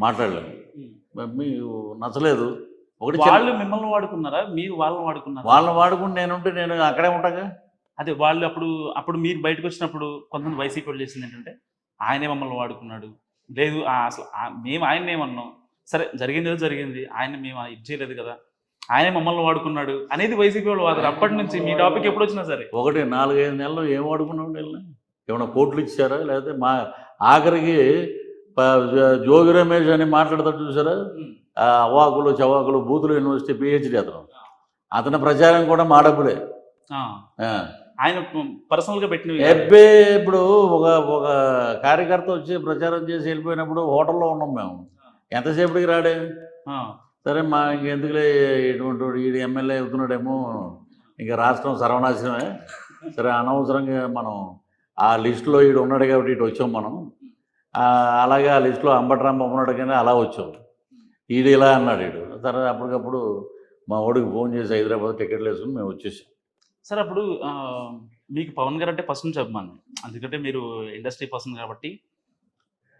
మాట్లాడలేము. మీకు నచ్చలేదు ఒకటి వాళ్ళు మిమ్మల్ని వాడుకున్నారా, మీరు వాళ్ళని వాడుకున్నారా? వాళ్ళని వాడుకుని నేను అక్కడే ఉంటాగా. అదే వాళ్ళు అప్పుడు మీరు బయటకు వచ్చినప్పుడు కొంతమంది వైసీపీ వాళ్ళు చేసింది ఏంటంటే ఆయనే మమ్మల్ని వాడుకున్నాడు, లేదు అసలు మేము ఆయన ఏమన్నాం, సరే జరిగింది ఏదో జరిగింది, ఆయన మేము ఇది చేయలేదు కదా, ఆయనే మమ్మల్ని వాడుకున్నాడు అనేది వైసీపీ వాళ్ళు వాదారు. అప్పటి నుంచి మీ టాపిక్ ఎప్పుడు వచ్చినా సరే ఒకటి 4-5 నెలలు ఏం వాడుకున్నాం వీళ్ళని? ఏమైనా కోట్లు ఇచ్చారా? లేకపోతే మా ఆఖరికి జోగి రమేష్ అని మాట్లాడతాడు చూసారా, అవాకులు చవాకులు బూతులు యూనివర్సిటీ పిహెచ్డి అతని ప్రచారం కూడా మా డబ్బులే. ఆయన పర్సనల్ గా పెట్టిన ఇప్పుడు ఒక కార్యకర్త వచ్చి ప్రచారం చేసి వెళ్ళిపోయినప్పుడు హోటల్లో ఉన్నాం మేము, ఎంతసేపటికి రాడే? సరే మా ఇంకెందుకులే ఇటువంటి ఈడు ఎమ్మెల్యే అవుతున్నాడేమో, ఇంకా రాష్ట్రం సర్వనాశనమే, సరే అనవసరంగా మనం ఆ లిస్టులో ఈడు ఉన్నాడు కాబట్టి ఇటు వచ్చాం మనం, అలాగే ఆ లిస్టులో అంబటరాంబ ఉన్నాడు కానీ అలా వచ్చాం, ఈడు ఇలా అన్నాడు ఈడు. సరే అప్పటికప్పుడు మా వాడికి ఫోన్ చేసి హైదరాబాద్ టికెట్లు వేసుకుని మేము వచ్చేసాం. సార్ అప్పుడు మీకు పవన్ గారు అంటే ఫస్ట్ నుంచి అభిమానం, ఎందుకంటే మీరు ఇండస్ట్రీ పర్సన్ కాబట్టి.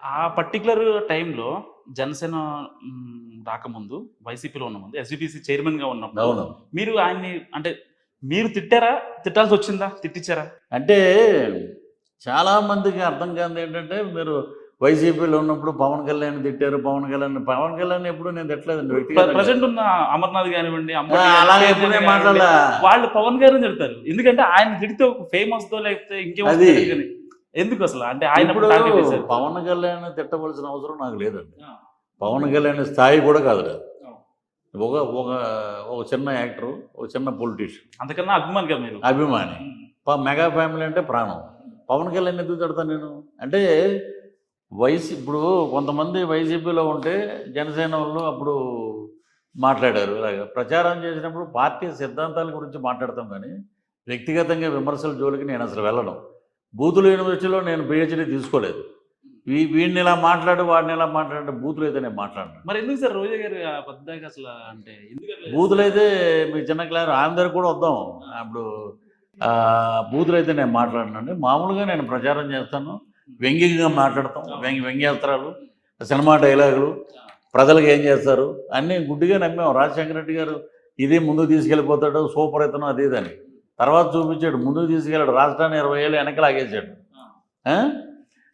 ఆ పర్టికులర్ టైంలో జనసేన రాకముందు, వైసీపీలో ఉన్న ముందు, ఎస్జిపిసి చైర్మన్గా ఉన్నప్పుడు మీరు ఆయన్ని అంటే మీరు తిట్టారా, తిట్టాల్సి వచ్చిందా, తిట్టించారా? అంటే చాలామందికి అర్థం కాదు ఏంటంటే, మీరు వైసీపీలో ఉన్నప్పుడు పవన్ కళ్యాణ్ తిట్టారు, పవన్ కళ్యాణ్ ఎప్పుడు నేను తిట్టలేదండి. ప్రజెంట్ ఉన్న అమర్నాథ్ కానివ్వండి, అలాగే మాట్లాడాల వాళ్ళు పవన్ గారిని తిడతారు, ఎందుకంటే ఆయన తిడితే ఫేమస్ తో లేకపోతే ఇంకేమది ఎందుకు అసలు? అంటే ఆయన పవన్ కళ్యాణ్ తిట్టవలసిన అవసరం నాకు లేదండి. పవన్ కళ్యాణ్ స్థాయి కూడా కాదు. ఒక చిన్న యాక్టరు, ఒక చిన్న పొలిటీషియన్, అంతకన్నా అభిమాని కదా మీరు. అభిమాని. మెగా ఫ్యామిలీ అంటే ప్రాణం. పవన్ కళ్యాణ్ ఎందుకు తిడతాను నేను అంటే, ఇప్పుడు కొంతమంది వైసీపీలో ఉంటే జనసేన వాళ్ళు అప్పుడు మాట్లాడారు, ఇలాగ ప్రచారం చేసినప్పుడు పార్టీ సిద్ధాంతాల గురించి మాట్లాడతాం, కానీ వ్యక్తిగతంగా విమర్శల జోలికి నేను అసలు వెళ్ళను. బూతుల యూనివర్సిటీలో నేను పిహెచ్డీ తీసుకోలేదు. వీడిని ఇలా మాట్లాడు, వాడిని ఇలా మాట్లాడు, బూతులు అయితే నేను మాట్లాడను. మరి ఎందుకు సార్ రోజా గారు పెద్దగా అసలు అంటే బూతులు అయితే మీకు చిన్న క్లాస్ అందరికి కూడా వద్దాం. అప్పుడు బూతులు అయితే నేను మాట్లాడనండి. మామూలుగా నేను ప్రచారం చేస్తాను, వ్యంగ్యంగా మాట్లాడతాం, వ్యంగ్యాస్త్రాలు, సినిమా డైలాగులు, ప్రజలకు ఏం చేస్తారు అన్నీ గుడ్డిగా నమ్మాం. రాజశేఖర రెడ్డి గారు ఇది ముందుకు తీసుకెళ్ళిపోతాడు, సూపర్ ఇతను అది ఇదని తర్వాత చూపించాడు, ముందుకు తీసుకెళ్ళాడు, రాష్ట్రాన్ని 20 ఏళ్ళు వెనక లాగేసాడు.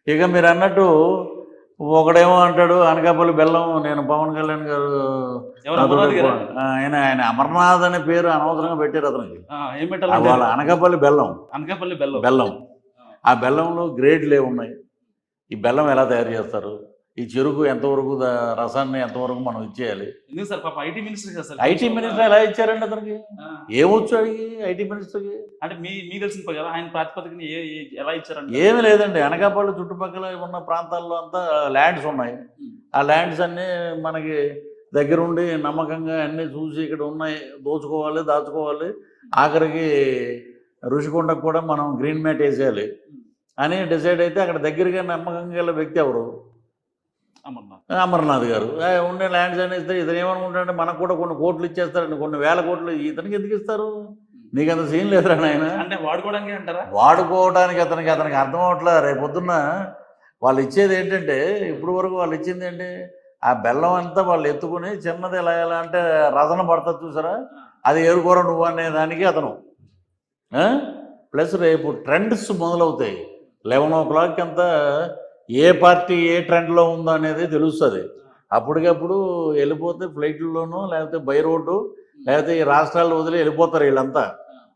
ఇక మీరు అన్నట్టు ఒకడేమో అంటాడు అనకాపల్లి బెల్లం, నేను పవన్ కళ్యాణ్ గారు ఆయన అమర్నాథ్ అనే పేరు అనవసరంగా పెట్టారు అతనికి. వాళ్ళ అనకాపల్లి బెల్లం. ఆ బెల్లంలో గ్రేడ్లు ఏమున్నాయి, ఈ బెల్లం ఎలా తయారు చేస్తారు, ఈ చెరుకు ఎంతవరకు రసాన్ని ఎంతవరకు మనం ఇచ్చేయాలి. ఐటీ మినిస్టర్ ఎలా ఇచ్చారండి అతనికి? ఏమొచ్చు అడిగి ఐటీ మినిస్టర్కి? అంటే మీకు తెలిసిన కదా ఆయన ప్రాతిపదికన ఎలా ఇచ్చారండి? ఏమీ లేదండి. అనకాపల్లి చుట్టుపక్కల ఉన్న ప్రాంతాల్లో అంతా ల్యాండ్స్ ఉన్నాయి. ఆ ల్యాండ్స్ అన్నీ మనకి దగ్గరుండి నమ్మకంగా అన్నీ చూసి ఇక్కడ ఉన్నాయి, దోచుకోవాలి, దాచుకోవాలి, ఆఖరికి ఋషికొండకు కూడా మనం గ్రీన్ మ్యాట్ వేసేయాలి అని డిసైడ్ అయితే అక్కడ దగ్గరగా నమ్మకంగా గల వ్యక్తి ఎవరు? అమర్నాథ్ గారు. ఉండే ల్యాండ్స్ అని ఇస్తే ఇతను ఏమనుకుంటాడంటే మనకు కూడా కొన్ని కోట్లు ఇచ్చేస్తారండి, కొన్ని వేల కోట్లు. ఇతనికి ఎందుకు ఇస్తారు? నీకు అంత సీన్ లేదురా ఆయన. అంటే వాడుకోవడానికి అంటారా? వాడుకోవడానికి అతనికి అర్థం అవట్లేదు. రేపొద్దున్న వాళ్ళు ఇచ్చేది ఏంటంటే, ఇప్పుడు వరకు వాళ్ళు ఇచ్చింది ఏంటి, ఆ బెల్లం అంతా వాళ్ళు ఎత్తుకుని చిన్నది ఎలా అంటే రసన పడుతుంది చూసారా, అది ఏరుకోర నువ్వు అనే దానికి అతను. ప్లస్ రేపు ట్రెండ్స్ మొదలవుతాయి. 11 o'clock అంతా ఏ పార్టీ ఏ ట్రెండ్లో ఉందో అనేది తెలుస్తుంది. అప్పటికప్పుడు వెళ్ళిపోతే ఫ్లైట్లలోనూ లేకపోతే బై రోడ్డు లేకపోతే ఈ రాష్ట్రాలు వదిలి వెళ్ళిపోతారు వీళ్ళంతా.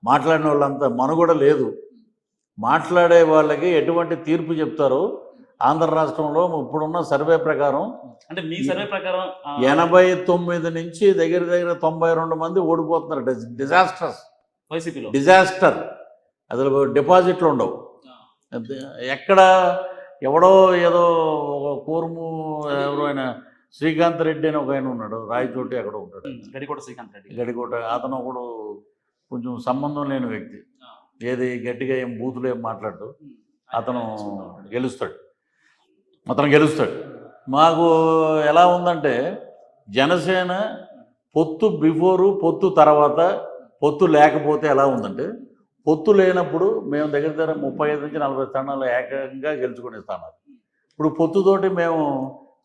మాట్లాడిన వాళ్ళంతా మనుగడ లేదు. మాట్లాడే వాళ్ళకి ఎటువంటి తీర్పు చెప్తారో ఆంధ్ర రాష్ట్రంలో ఇప్పుడున్న సర్వే ప్రకారం, అంటే మీ సర్వే ప్రకారం 89 నుంచి దగ్గర 92 మంది ఓడిపోతున్నారు. డిజాస్టర్. అసలు డిపాజిట్లు ఉండవు. ఎక్కడ ఎవడో ఏదో ఒక కూర్ము ఎవరో ఆయన శ్రీకాంత్ రెడ్డి అని ఒక ఆయన ఉన్నాడు, రాయచోటి ఎక్కడో ఉంటాడు, గడికోట. అతను ఒకడు కొంచెం సంబంధం లేని వ్యక్తి, ఏది గట్టిగా ఏం బూతులు ఏం మాట్లాడు, అతను గెలుస్తాడు. మాకు ఎలా ఉందంటే, జనసేన పొత్తు బిఫోరు, పొత్తు తర్వాత, పొత్తు లేకపోతే ఎలా ఉందంటే, పొత్తు లేనప్పుడు మేము దగ్గర 35 నుంచి 40 స్థానాలు ఏకంగా గెలుచుకునే స్థానాలు. ఇప్పుడు పొత్తుతోటి మేము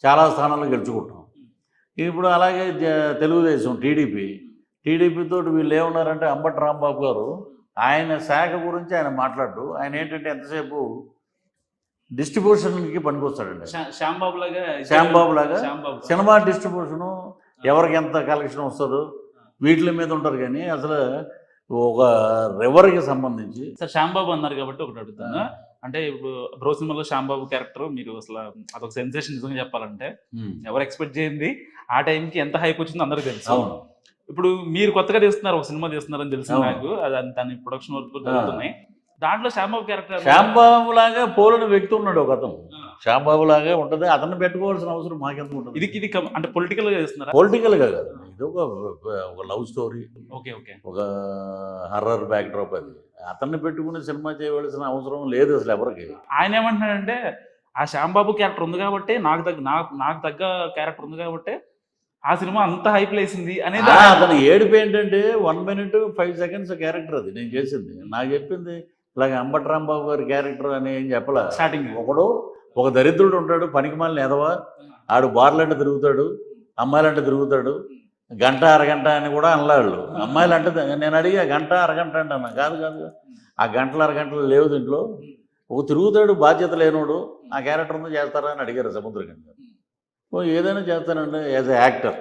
చాలా స్థానాలు గెలుచుకుంటాం. ఇప్పుడు అలాగే తెలుగుదేశం టీడీపీ తోటి వీళ్ళు ఏమన్నారంటే అంబటి రాంబాబు గారు ఆయన శాఖ గురించి ఆయన మాట్లాడు. ఆయన ఏంటంటే ఎంతసేపు డిస్ట్రిబ్యూషన్కి పనికొస్తాడండి. శ్యాంబాబు లాగా సినిమా డిస్ట్రిబ్యూషను ఎవరికి ఎంత కలెక్షన్ వస్తుందో వీటి మీద ఉంటారు. కానీ అసలు ఒక రివర్కి సంబంధించి సార్ శ్యాంబాబు అన్నారు కాబట్టి ఒకటి అడుగుతాను. అంటే ఇప్పుడు బ్రో సినిమాలో శ్యాంబాబు క్యారెక్టర్ మీరు అసలు అదొక సెన్సేషన్ నిజంగా చెప్పాలంటే. ఎవరు ఎక్స్పెక్ట్ చేయండి ఆ టైంకి ఎంత హైప్ వచ్చిందో అందరికీ తెలుసు. ఇప్పుడు మీరు కొత్తగా తీస్తున్నారు, ఒక సినిమా తీస్తున్నారని తెలుసు నాకు. అది దాని ప్రొడక్షన్ వర్క్ జరుగుతున్నాయి. దాంట్లో శ్యాంబాబు క్యారెక్టర్ శ్యాంబాబు లాగా పోలిన వ్యక్తి ఉన్నాడు ఒక అతను. శ్యాంబాబు లాగా ఉంటుంది. అతన్ని పెట్టుకోవాల్సిన అవసరం మాకెంత ఉంటుంది. ఇది అంటే పొలిటికల్ గా చేస్తున్నారా? పొలిటికల్ గా కాదు, ఇది ఒక లవ్ స్టోరీ, ఒక హర్రర్ బ్యాక్ డ్రాప్. అది అతన్ని పెట్టుకుని సినిమా చేయవలసిన అవసరం లేదు అసలు ఎవరికి. ఆయన ఏమంటున్నాడంటే ఆ శ్యాంబాబు క్యారెక్టర్ ఉంది కాబట్టి నాకు తగ్గ క్యారెక్టర్ ఉంది కాబట్టి ఆ సినిమా అంత హైప్ లేసింది అనేది. అతను ఏడుపు ఏంటంటే 1 minute 5 seconds క్యారెక్టర్ అది నేను చేసింది. నాకు చెప్పింది ఇలాగ అంబటి రాంబాబు గారి క్యారెక్టర్ అని ఏం చెప్పలే. స్టార్టింగ్ ఒక దరిద్రుడు ఉంటాడు, పనికిమాలిన ఎదవ, ఆడు బార్లంటే తిరుగుతాడు, అమ్మాయిలంటే తిరుగుతాడు, గంట అరగంట అని కూడా అనలాళ్ళు. అమ్మాయిలు అంటే నేను అడిగా గంట అరగంట అంటే అన్నా. కాదు ఆ గంటలు అరగంటలు లేవు దీంట్లో. ఒక తిరుగుతాడు బాధ్యత లేనోడు ఆ క్యారెక్టర్ ఉందో చేస్తారా అని అడిగారు సముద్రకండి. ఏదైనా చేస్తానండి యాజ్ ఎ యాక్టర్.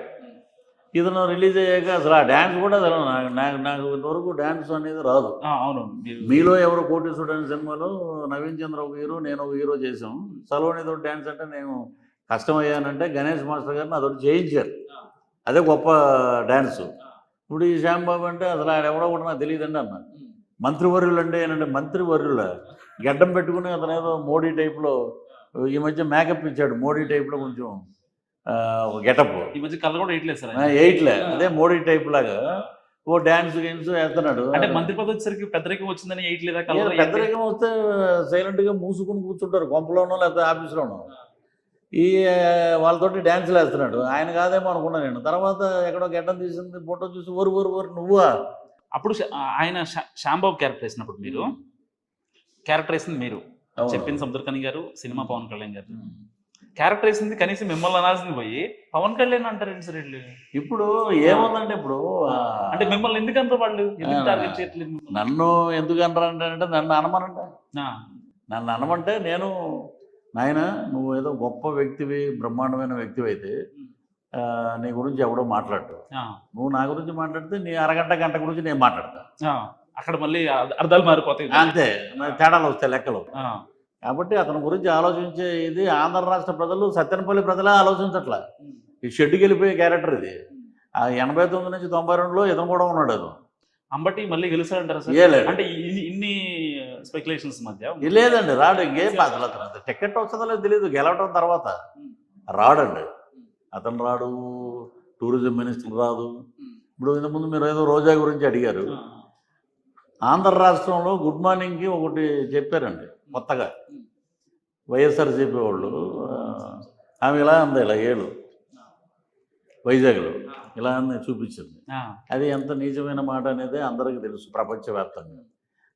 ఇతను రిలీజ్ అయ్యాక అసలు ఆ డ్యాన్స్ కూడా అసలు నాకు ఇంతవరకు డ్యాన్స్ అనేది రాదు. అవును, మీలో ఎవరు కోటేశ్వరుడు అనే సినిమాలో నవీన్ చంద్ర ఒక హీరో, నేను ఒక హీరో చేసాం. సలోనితో డ్యాన్స్ అంటే నేను కష్టమయ్యానంటే గణేష్ మాస్టర్ గారిని అదొకటి చేయించారు. అదే గొప్ప డ్యాన్సు. ఇప్పుడు ఈ శ్యాంబాబు అంటే అసలు ఆయన ఎవడో కూడా నాకు తెలియదండి అన్న. మంత్రివర్యులు అంటే ఏంటంటే మంత్రివర్యుల గడ్డం పెట్టుకుని అతను ఏదో మోడీ టైప్లో ఈ మధ్య మేకప్ ఇచ్చాడు. మోడీ టైప్లో కొంచెం గెటప్. ఈ మధ్య కలర్ కూడా ఎయిట్లే అదే మోడీ టైప్ లాగా ఓ డ్యాన్స్ గేమ్స్ వేస్తున్నాడు. అంటే మంత్రి పదవి వచ్చేసరికి పెద్దరికం వచ్చిందని ఎయిట్లేదా? పెద్దరికం వస్తే సైలెంట్గా మూసుకుని కూర్చుంటారు కొంపలోనో లేకపోతే ఆఫీస్లోనో. ఈ వాళ్ళతోటి డ్యాన్స్లు వేస్తున్నాడు. ఆయన కాదేమో అనుకున్నా నేను. తర్వాత ఎక్కడో గెడ్డం తీసింది ఫోటో చూసి ఓరు నువ్వా. అప్పుడు ఆయన శ్యాంబాబు క్యారెక్టర్ వేసినప్పుడు మీరు క్యారెక్టర్ వేసింది మీరు చెప్పింది సముద్రకని గారు, సినిమా పవన్ కళ్యాణ్ గారు క్యారెక్టర్ వేసింది. కనీసం మిమ్మల్ని అనాల్సింది పోయి పవన్ కళ్యాణ్ అంటారు సార్ వీళ్ళు. ఇప్పుడు ఏముందంటే ఇప్పుడు అంటే మిమ్మల్ని ఎందుకంటారు వాళ్ళు? టార్గెట్ చేయట్లేదు. నన్ను ఎందుకు అంటారంటే నన్ను అనమనంట. నన్ను అనమంటే నేను నాయన నువ్వు ఏదో గొప్ప వ్యక్తివి, బ్రహ్మాండమైన వ్యక్తివి అయితే నీ గురించి ఎవడో మాట్లాడు. నువ్వు నా గురించి మాట్లాడితే నీ అరగంట గంట గురించి నేను మాట్లాడతా. అక్కడ మళ్ళీ అర్థాలు మారిపోతాయి. అంతే, తేడాలు వస్తాయి లెక్కలు. కాబట్టి అతని గురించి ఆలోచించే ఇది ఆంధ్ర రాష్ట్ర ప్రజలు, సత్యనపల్లి ప్రజలే ఆలోచించట్లా. ఈ షెడ్డుకి వెళ్ళిపోయే క్యారెక్టర్ ఇది. 89 నుంచి 92లో ఇతను కూడా ఉన్నాడు. అది అంబటి మళ్ళీ గెలుస్తాడంటారా సార్? అంటే ఇన్ని స్పెక్యులేషన్స్ మధ్య లేదండి, రాడు. ఇంకేం అసలు అతను టికెట్ వస్తుందో లేదో తెలియదు. గెలవడం తర్వాత రాడండి అతను. రాడు, టూరిజం మినిస్టర్ రాదు. ఇప్పుడు ఇంతకుముందు మీరు ఏదో రోజా గురించి అడిగారు. ఆంధ్ర రాష్ట్రంలో గుడ్ మార్నింగ్కి ఒకటి చెప్పారండి కొత్తగా వైఎస్ఆర్సీపీ వాళ్ళు. ఆమె ఇలా అంది, ఇలా ఏళ్ళు వైజాగ్లో ఇలా అని చూపించింది. అది ఎంత నిజమైన మాట అనేది అందరికీ తెలుసు ప్రపంచవ్యాప్తంగా.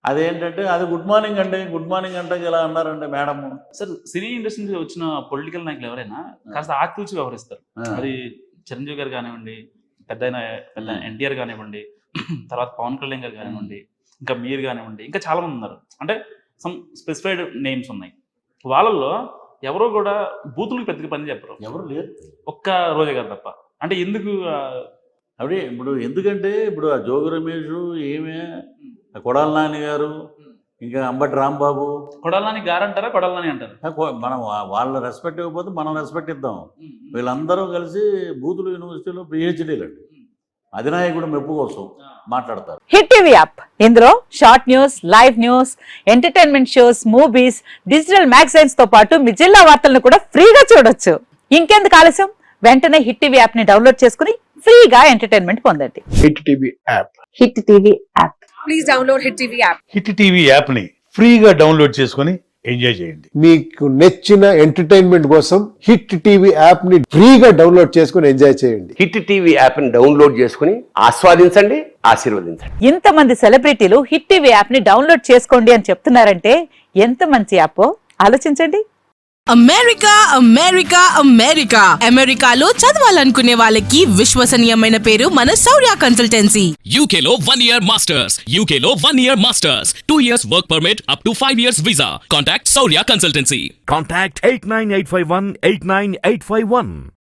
అదేంటంటే అది గుడ్ మార్నింగ్ అండి, గుడ్ మార్నింగ్ అంటే ఇలా అన్నారండి మేడం. సార్ సినీ ఇండస్ట్రీ నుంచి వచ్చిన పొలిటికల్ నాయకులు ఎవరైనా కాస్త ఆచితూచి వ్యవహరిస్తారు. అది చిరంజీవి గారు కానివ్వండి, పెద్ద ఎన్టీఆర్ కానివ్వండి, తర్వాత పవన్ కళ్యాణ్ గారు కానివ్వండి, ఇంకా మీరు కానివ్వండి, ఇంకా చాలా మంది ఉన్నారు. అంటే సమ్ స్పెసిఫైడ్ నేమ్స్ ఉన్నాయి. వాళ్ళల్లో ఎవరో కూడా బూతులకు పెద్దగా పని చెప్పరు. ఎవరు లేరు, ఒక్క రోజా గారు తప్ప. అంటే ఎందుకు అవి ఇప్పుడు ఎందుకంటే ఇప్పుడు ఆ జోగి రమేష్, ఏమే కొడాల నాని గారు, ఇంకా అంబటి రాంబాబు. కొడాల నాని గారు అంటారా, కొడాల నాని అంటారు? మనం వాళ్ళ రెస్పెక్ట్ ఇవ్వకపోతే మనం రెస్పెక్ట్ ఇద్దాం. వీళ్ళందరూ కలిసి బూతులు యూనివర్సిటీలో PhDలు అండి. అధినాయకుడు మెప్పు కోసం మాట్లాడతారు. హిట్ టీవీ యాప్, ఇందులో short news, live news, entertainment shows, movies, digital magazines తో పాటు మీ జిల్లా వార్తలను కూడా ఫ్రీగా చూడొచ్చు. ఇంకెందుకు ఆలస్యం, వెంటనే హిట్ టీవీ యాప్ ని డౌన్లోడ్ చేసుకుని ఫ్రీగా ఎంటర్టైన్మెంట్ పొందండి. Hit TV app, hit TV app, please download hit TV app. Hit TV app ని ఫ్రీగా డౌన్లోడ్ చేసుకుని ఎంజాయ్ చేయండి. మీకు నచ్చిన ఎంటర్టైన్మెంట్ కోసం హిట్ టీవీ యాప్ ని ఫ్రీగా డౌన్లోడ్ చేసుకుని ఎంజాయ్ చేయండి. హిట్ టీవీ యాప్ ని డౌన్లోడ్ చేసుకుని ఆస్వాదించండి, ఆశీర్వదించండి. ఇంతమంది సెలబ్రిటీలు హిట్ టీవీ యాప్ ని డౌన్లోడ్ చేసుకోండి అని చెప్తున్నారంటే ఎంత మంచి యాప్ ఆలోచించండి. అమెరికా అమెరికా అమెరికా అమెరికాలో చదవాలనుకునే వాళ్ళకి విశ్వసనీయమైన పేరు మన శౌర్య consultancy. UK Law 1 Year Masters. UK Law 1 Year Masters. 2 years work permit up to 5 years visa. Contact Saurya Consultancy. Contact 89851 89851.